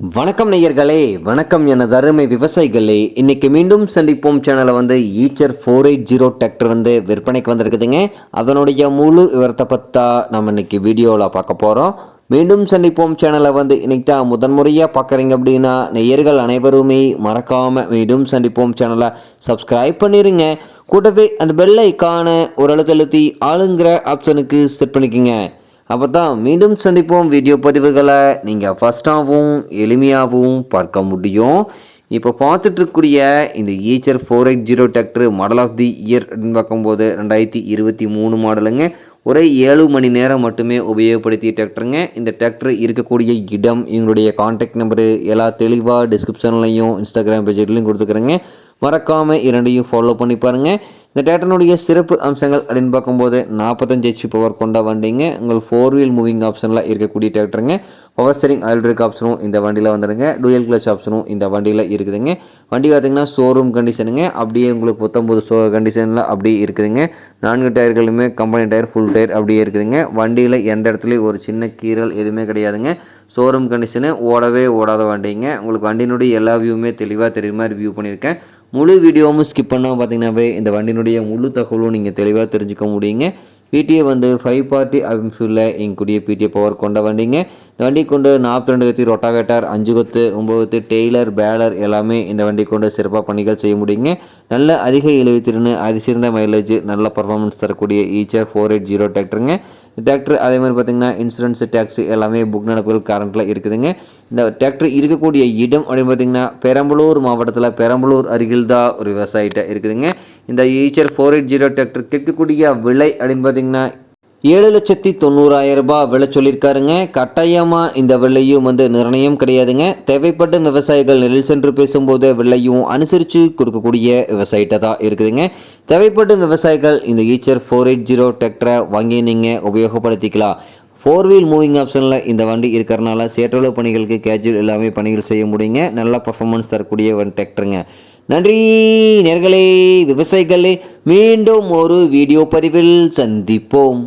வணக்கம் நேயர்களே, வணக்கம் எனது அருமை விவசாயிகளே. இன்றைக்கி மீண்டும் சந்திப்போம் சேனலை ஈச்சர் 480 டிராக்டர் விற்பனைக்கு வந்திருக்குதுங்க. அதனுடைய முழு விவரத்தை பற்றா நம்ம இன்றைக்கி வீடியோவில் பார்க்க போகிறோம். மீண்டும் சந்திப்போம் சேனலை இன்றைக்கி தான் முதன்முறையாக பார்க்குறீங்க அப்படின்னா நேயர்கள் அனைவருமே மறக்காமல் மீண்டும் சந்திப்போம் சேனலை சப்ஸ்கிரைப் பண்ணிடுங்க. கூடவே அந்த பெல் ஐக்கான ஒரு அழுத்தழுத்தி ஆளுங்கிற ஆப்ஷனுக்கு செட் பண்ணிக்கோங்க. அப்போ தான் மீண்டும் சந்திப்போம் வீடியோ பதிவுகளை நீங்கள் ஃபஸ்ட்டாகவும் எளிமையாகவும் பார்க்க முடியும். இப்போ பார்த்துட்ருக்கூடிய இந்த Eicher 480 tractor model of the year அப்படின்னு பார்க்கும்போது 2023 மாடலுங்க. ஒரே 7 மணி நேரம் மட்டுமே உபயோகப்படுத்திய டிராக்டருங்க. இந்த டிராக்டர் இருக்கக்கூடிய இடம், எங்களுடைய கான்டாக்ட் நம்பரு எல்லாம் தெளிவாக டிஸ்கிரிப்ஷன்லையும் இன்ஸ்டாகிராம் பேஜ்லையும் கொடுத்துக்கிறேங்க. மறக்காமல் இரண்டையும் ஃபாலோ பண்ணி பாருங்கள். இந்த டிராக்டருடைய சிறப்பு அம்சங்கள் அப்படின்னு பார்க்கும்போது 45 HP பவர் கொண்ட வண்டிங்க. உங்கள் 4 வீல் மூவிங் ஆப்ஷனில் இருக்கக்கூடிய டிராக்டருங்க. பவர் ஸ்டீரிங் ஆயில் பிரேக் ஆப்ஷனும் இந்த வண்டியில் வந்துடுங்க. டூயல் கிளச் ஆப்ஷனும் இந்த வண்டியில் இருக்குதுங்க. வண்டி பார்த்திங்கன்னா ஷோரூம் கண்டிஷனுங்க. அப்படியே உங்களுக்கு 19 கண்டிஷனில் அப்படியே இருக்குதுங்க. 4 டயர்களுமே கம்பெனி டயர், ஃபுல் டயர் அப்படியே இருக்குதுங்க. வண்டியில் எந்த இடத்துலையும் ஒரு சின்ன கீறல் எதுவுமே கிடையாதுங்க. ஷோரூம் கண்டிஷனு, ஓடவே ஓடாத வண்டிங்க. உங்களுக்கு வண்டியினுடைய எல்லா வியூவுமே தெளிவாக தெரியுற மாதிரி வியூ பண்ணியிருக்கேன். முழு வீடியோவும் ஸ்கிப் பண்ணால் பார்த்தீங்கன்னாவே இந்த வண்டியினுடைய முழு தகவலும் நீங்கள் தெளிவாக தெரிஞ்சுக்க முடியுங்க. பிடிஏ 540 அபிம்ஸில் எங்கக்கூடிய பிடிஏ பவர் கொண்ட வண்டிங்க. இந்த வண்டி கொண்டு 42 கத்தி ரொட்டாவேட்டர், 5 கொத்து, 9 கொத்து டெய்லர், பேலர் எல்லாமே இந்த வண்டி கொண்டு சிறப்பாக பணிகள் செய்ய முடியுங்க. நல்ல அதிக இழுவைத்திறன், அதிசிறந்த மைலேஜ், நல்ல பர்ஃபார்மன்ஸ் தரக்கூடிய ஈச்சர் 480 டிராக்டருங்க. டிராக்டர் அதே மாதிரி பார்த்திங்கன்னா இன்சூரன்ஸ், டேக்ஸ் எல்லாமே புக் நடப்புகள் கரண்ட்டில் இருக்குதுங்க. இந்த டிராக்டர் இருக்கக்கூடிய இடம் அப்படின்னு பார்த்திங்கன்னா பெரம்பலூர் மாவட்டத்தில் பெரம்பலூர் அருகில் தான் ஒரு விவசாயிட்ட இருக்குதுங்க. இந்த ஈச்சர் 480 டிராக்டர் கேட்கக்கூடிய விலை அப்படின்னு பார்த்திங்கன்னா 7,90,000 ரூபாய் விலை சொல்லியிருக்காருங்க. கட்டாயமாக இந்த விலையும் நிர்ணயம் கிடையாதுங்க. தேவைப்பட்ட விவசாயிகள் நெல் சென்று பேசும்போது விலையும் அனுசரித்து கொடுக்கக்கூடிய விவசாயிட்ட தான் இருக்குதுங்க. தேவைப்பட்ட விவசாயிகள் இந்த ஈச்சர் 480 டிராக்டரை வாங்கி நீங்கள் உபயோகப்படுத்திக்கலாம். 4 வீல் மூவிங் ஆப்ஷனில் இந்த வண்டி இருக்கிறனால சேற்றளவு பணிகளுக்கு கேஜுவல் எல்லாமே பணிகள் செய்ய முடியுங்க. நல்ல பர்ஃபார்மன்ஸ் தரக்கூடிய டிராக்டருங்க. நன்றி நேயர்களே, விவசாயிகளே. மீண்டும் ஒரு வீடியோ பதிவில் சந்திப்போம்.